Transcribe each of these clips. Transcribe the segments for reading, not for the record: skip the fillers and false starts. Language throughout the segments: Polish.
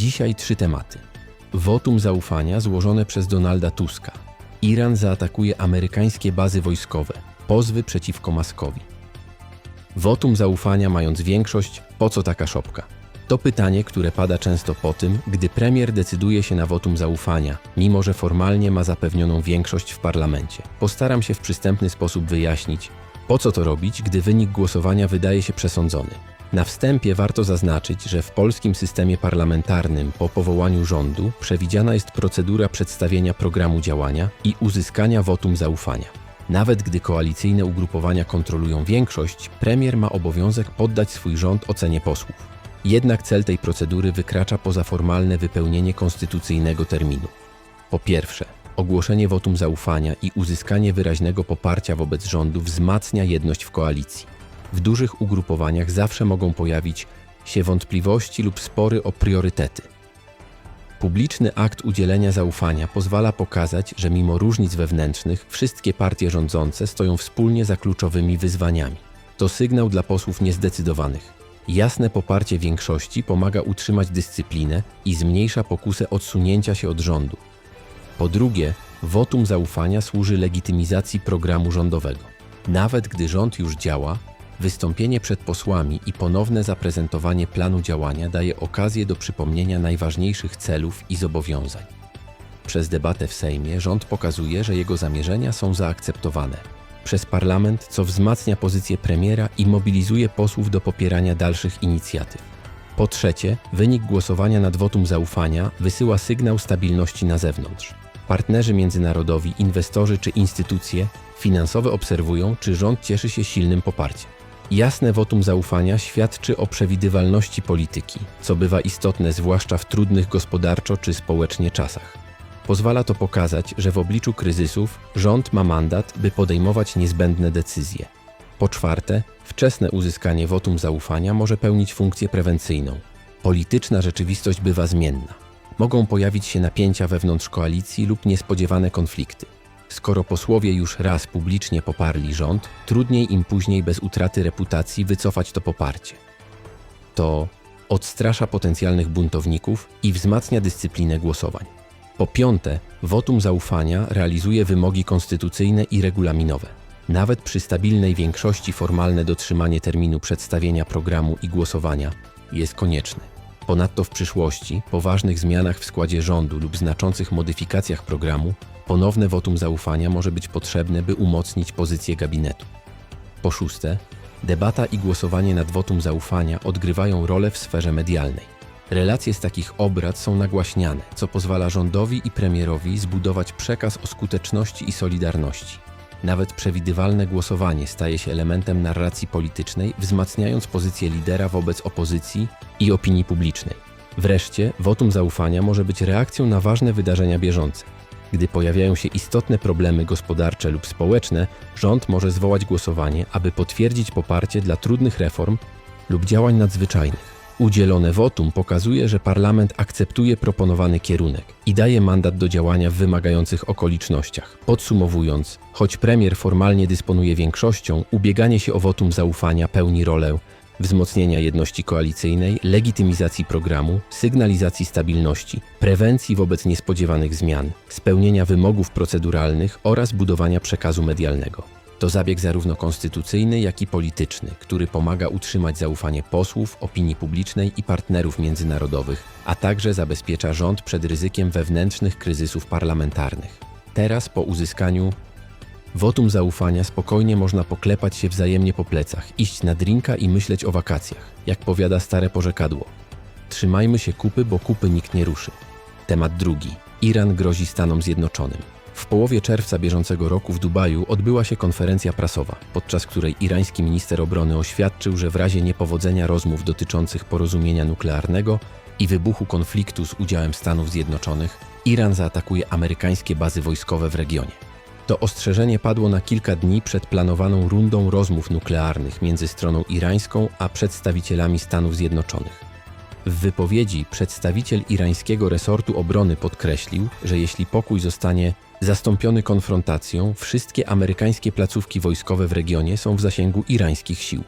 Dzisiaj 3 tematy. Wotum zaufania złożone przez Donalda Tuska. Iran zaatakuje amerykańskie bazy wojskowe. Pozwy przeciwko Muskowi. Wotum zaufania mając większość, po co taka szopka? To pytanie, które pada często po tym, gdy premier decyduje się na wotum zaufania, mimo że formalnie ma zapewnioną większość w parlamencie. Postaram się w przystępny sposób wyjaśnić, po co to robić, gdy wynik głosowania wydaje się przesądzony. Na wstępie warto zaznaczyć, że w polskim systemie parlamentarnym po powołaniu rządu przewidziana jest procedura przedstawienia programu działania i uzyskania wotum zaufania. Nawet gdy koalicyjne ugrupowania kontrolują większość, premier ma obowiązek poddać swój rząd ocenie posłów. Jednak cel tej procedury wykracza poza formalne wypełnienie konstytucyjnego terminu. Po pierwsze, ogłoszenie wotum zaufania i uzyskanie wyraźnego poparcia wobec rządu wzmacnia jedność w koalicji. W dużych ugrupowaniach zawsze mogą pojawić się wątpliwości lub spory o priorytety. Publiczny akt udzielenia zaufania pozwala pokazać, że mimo różnic wewnętrznych wszystkie partie rządzące stoją wspólnie za kluczowymi wyzwaniami. To sygnał dla posłów niezdecydowanych. Jasne poparcie większości pomaga utrzymać dyscyplinę i zmniejsza pokusę odsunięcia się od rządu. Po drugie, wotum zaufania służy legitymizacji programu rządowego. Nawet gdy rząd już działa, wystąpienie przed posłami i ponowne zaprezentowanie planu działania daje okazję do przypomnienia najważniejszych celów i zobowiązań. Przez debatę w Sejmie rząd pokazuje, że jego zamierzenia są zaakceptowane przez parlament, co wzmacnia pozycję premiera i mobilizuje posłów do popierania dalszych inicjatyw. Po trzecie, wynik głosowania nad wotum zaufania wysyła sygnał stabilności na zewnątrz. Partnerzy międzynarodowi, inwestorzy czy instytucje finansowe obserwują, czy rząd cieszy się silnym poparciem. Jasne wotum zaufania świadczy o przewidywalności polityki, co bywa istotne zwłaszcza w trudnych gospodarczo czy społecznie czasach. Pozwala to pokazać, że w obliczu kryzysów rząd ma mandat, by podejmować niezbędne decyzje. Po czwarte, wczesne uzyskanie wotum zaufania może pełnić funkcję prewencyjną. Polityczna rzeczywistość bywa zmienna. Mogą pojawić się napięcia wewnątrz koalicji lub niespodziewane konflikty. Skoro posłowie już raz publicznie poparli rząd, trudniej im później bez utraty reputacji wycofać to poparcie. To odstrasza potencjalnych buntowników i wzmacnia dyscyplinę głosowań. Po piąte, wotum zaufania realizuje wymogi konstytucyjne i regulaminowe. Nawet przy stabilnej większości formalne dotrzymanie terminu przedstawienia programu i głosowania jest konieczne. Ponadto w przyszłości, po ważnych zmianach w składzie rządu lub znaczących modyfikacjach programu, ponowne wotum zaufania może być potrzebne, by umocnić pozycję gabinetu. Po szóste, debata i głosowanie nad wotum zaufania odgrywają rolę w sferze medialnej. Relacje z takich obrad są nagłaśniane, co pozwala rządowi i premierowi zbudować przekaz o skuteczności i solidarności. Nawet przewidywalne głosowanie staje się elementem narracji politycznej, wzmacniając pozycję lidera wobec opozycji i opinii publicznej. Wreszcie, wotum zaufania może być reakcją na ważne wydarzenia bieżące. Gdy pojawiają się istotne problemy gospodarcze lub społeczne, rząd może zwołać głosowanie, aby potwierdzić poparcie dla trudnych reform lub działań nadzwyczajnych. Udzielone wotum pokazuje, że parlament akceptuje proponowany kierunek i daje mandat do działania w wymagających okolicznościach. Podsumowując, choć premier formalnie dysponuje większością, ubieganie się o wotum zaufania pełni rolę wzmocnienia jedności koalicyjnej, legitymizacji programu, sygnalizacji stabilności, prewencji wobec niespodziewanych zmian, spełnienia wymogów proceduralnych oraz budowania przekazu medialnego. To zabieg zarówno konstytucyjny, jak i polityczny, który pomaga utrzymać zaufanie posłów, opinii publicznej i partnerów międzynarodowych, a także zabezpiecza rząd przed ryzykiem wewnętrznych kryzysów parlamentarnych. Teraz, po uzyskaniu wotum zaufania, spokojnie można poklepać się wzajemnie po plecach, iść na drinka i myśleć o wakacjach. Jak powiada stare porzekadło: trzymajmy się kupy, bo kupy nikt nie ruszy. Temat drugi. Iran grozi Stanom Zjednoczonym. W połowie czerwca bieżącego roku w Dubaju odbyła się konferencja prasowa, podczas której irański minister obrony oświadczył, że w razie niepowodzenia rozmów dotyczących porozumienia nuklearnego i wybuchu konfliktu z udziałem Stanów Zjednoczonych, Iran zaatakuje amerykańskie bazy wojskowe w regionie. To ostrzeżenie padło na kilka dni przed planowaną rundą rozmów nuklearnych między stroną irańską a przedstawicielami Stanów Zjednoczonych. W wypowiedzi przedstawiciel irańskiego resortu obrony podkreślił, że jeśli pokój zostanie zastąpiony konfrontacją, wszystkie amerykańskie placówki wojskowe w regionie są w zasięgu irańskich sił.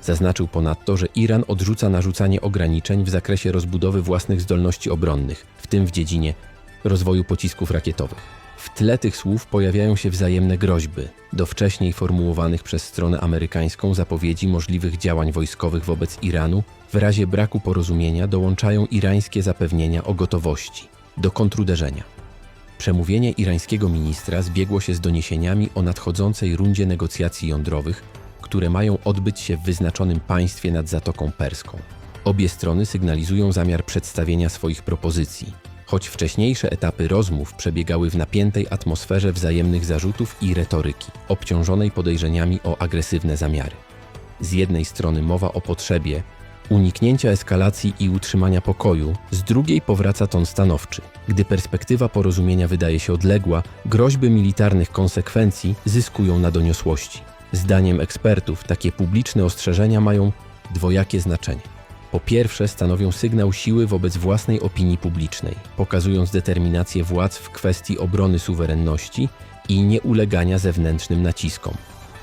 Zaznaczył ponadto, że Iran odrzuca narzucanie ograniczeń w zakresie rozbudowy własnych zdolności obronnych, w tym w dziedzinie rozwoju pocisków rakietowych. W tle tych słów pojawiają się wzajemne groźby do wcześniej formułowanych przez stronę amerykańską zapowiedzi możliwych działań wojskowych wobec Iranu. W razie braku porozumienia dołączają irańskie zapewnienia o gotowości do kontruderzenia. Przemówienie irańskiego ministra zbiegło się z doniesieniami o nadchodzącej rundzie negocjacji jądrowych, które mają odbyć się w wyznaczonym państwie nad Zatoką Perską. Obie strony sygnalizują zamiar przedstawienia swoich propozycji, choć wcześniejsze etapy rozmów przebiegały w napiętej atmosferze wzajemnych zarzutów i retoryki, obciążonej podejrzeniami o agresywne zamiary. Z jednej strony mowa o potrzebie uniknięcia eskalacji i utrzymania pokoju, z drugiej powraca ton stanowczy. Gdy perspektywa porozumienia wydaje się odległa, groźby militarnych konsekwencji zyskują na doniosłości. Zdaniem ekspertów takie publiczne ostrzeżenia mają dwojakie znaczenie. Po pierwsze, stanowią sygnał siły wobec własnej opinii publicznej, pokazując determinację władz w kwestii obrony suwerenności i nieulegania zewnętrznym naciskom.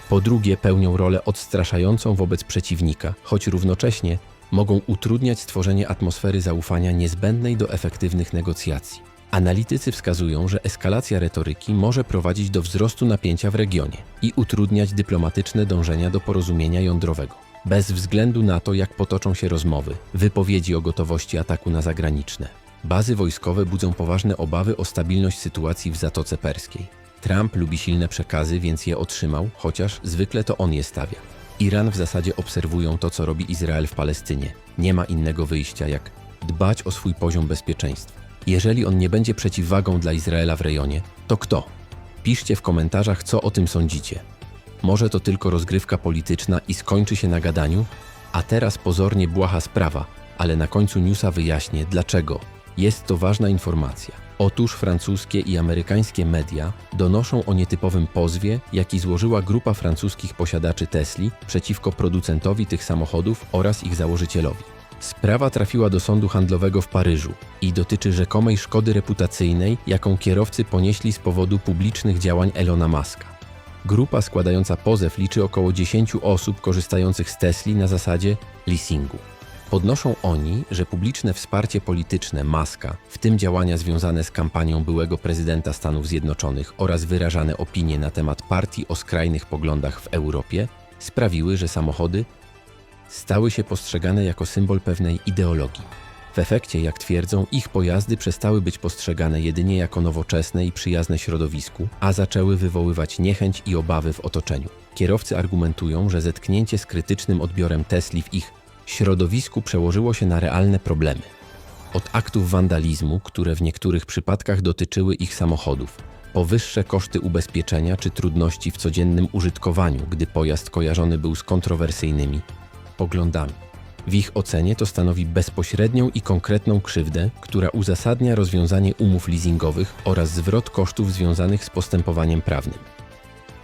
Po drugie, pełnią rolę odstraszającą wobec przeciwnika, choć równocześnie mogą utrudniać stworzenie atmosfery zaufania niezbędnej do efektywnych negocjacji. Analitycy wskazują, że eskalacja retoryki może prowadzić do wzrostu napięcia w regionie i utrudniać dyplomatyczne dążenia do porozumienia jądrowego. Bez względu na to, jak potoczą się rozmowy, wypowiedzi o gotowości ataku na zagraniczne. Bazy wojskowe budzą poważne obawy o stabilność sytuacji w Zatoce Perskiej. Trump lubi silne przekazy, więc je otrzymał, chociaż zwykle to on je stawia. Iran w zasadzie obserwują to, co robi Izrael w Palestynie. Nie ma innego wyjścia, jak dbać o swój poziom bezpieczeństwa. Jeżeli on nie będzie przeciwwagą dla Izraela w rejonie, to kto? Piszcie w komentarzach, co o tym sądzicie. Może to tylko rozgrywka polityczna i skończy się na gadaniu? A teraz pozornie błaha sprawa, ale na końcu newsa wyjaśnię, dlaczego. Jest to ważna informacja. Otóż francuskie i amerykańskie media donoszą o nietypowym pozwie, jaki złożyła grupa francuskich posiadaczy Tesli przeciwko producentowi tych samochodów oraz ich założycielowi. Sprawa trafiła do sądu handlowego w Paryżu i dotyczy rzekomej szkody reputacyjnej, jaką kierowcy ponieśli z powodu publicznych działań Elona Muska. Grupa składająca pozew liczy około 10 osób korzystających z Tesli na zasadzie leasingu. Podnoszą oni, że publiczne wsparcie polityczne Muska, w tym działania związane z kampanią byłego prezydenta Stanów Zjednoczonych oraz wyrażane opinie na temat partii o skrajnych poglądach w Europie, sprawiły, że samochody stały się postrzegane jako symbol pewnej ideologii. W efekcie, jak twierdzą, ich pojazdy przestały być postrzegane jedynie jako nowoczesne i przyjazne środowisku, a zaczęły wywoływać niechęć i obawy w otoczeniu. Kierowcy argumentują, że zetknięcie z krytycznym odbiorem Tesli w ich środowisku przełożyło się na realne problemy. Od aktów wandalizmu, które w niektórych przypadkach dotyczyły ich samochodów, po wyższe koszty ubezpieczenia czy trudności w codziennym użytkowaniu, gdy pojazd kojarzony był z kontrowersyjnymi poglądami. W ich ocenie to stanowi bezpośrednią i konkretną krzywdę, która uzasadnia rozwiązanie umów leasingowych oraz zwrot kosztów związanych z postępowaniem prawnym.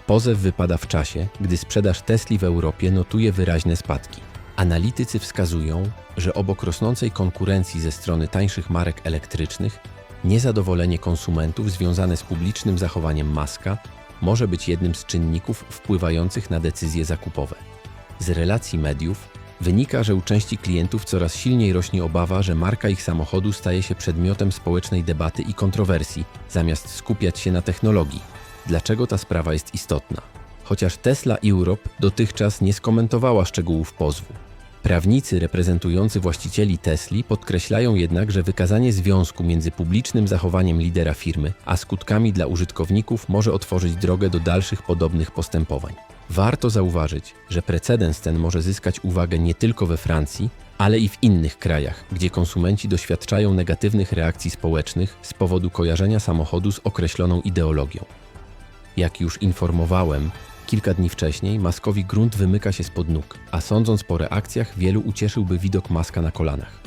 Pozew wypada w czasie, gdy sprzedaż Tesli w Europie notuje wyraźne spadki. Analitycy wskazują, że obok rosnącej konkurencji ze strony tańszych marek elektrycznych, niezadowolenie konsumentów związane z publicznym zachowaniem Muska może być jednym z czynników wpływających na decyzje zakupowe. Z relacji mediów wynika, że u części klientów coraz silniej rośnie obawa, że marka ich samochodu staje się przedmiotem społecznej debaty i kontrowersji, zamiast skupiać się na technologii. Dlaczego ta sprawa jest istotna? Chociaż Tesla Europe dotychczas nie skomentowała szczegółów pozwu. Prawnicy reprezentujący właścicieli Tesli podkreślają jednak, że wykazanie związku między publicznym zachowaniem lidera firmy a skutkami dla użytkowników może otworzyć drogę do dalszych podobnych postępowań. Warto zauważyć, że precedens ten może zyskać uwagę nie tylko we Francji, ale i w innych krajach, gdzie konsumenci doświadczają negatywnych reakcji społecznych z powodu kojarzenia samochodu z określoną ideologią. Jak już informowałem, kilka dni wcześniej Muskowi grunt wymyka się spod nóg, a sądząc po reakcjach, wielu ucieszyłby widok Muska na kolanach.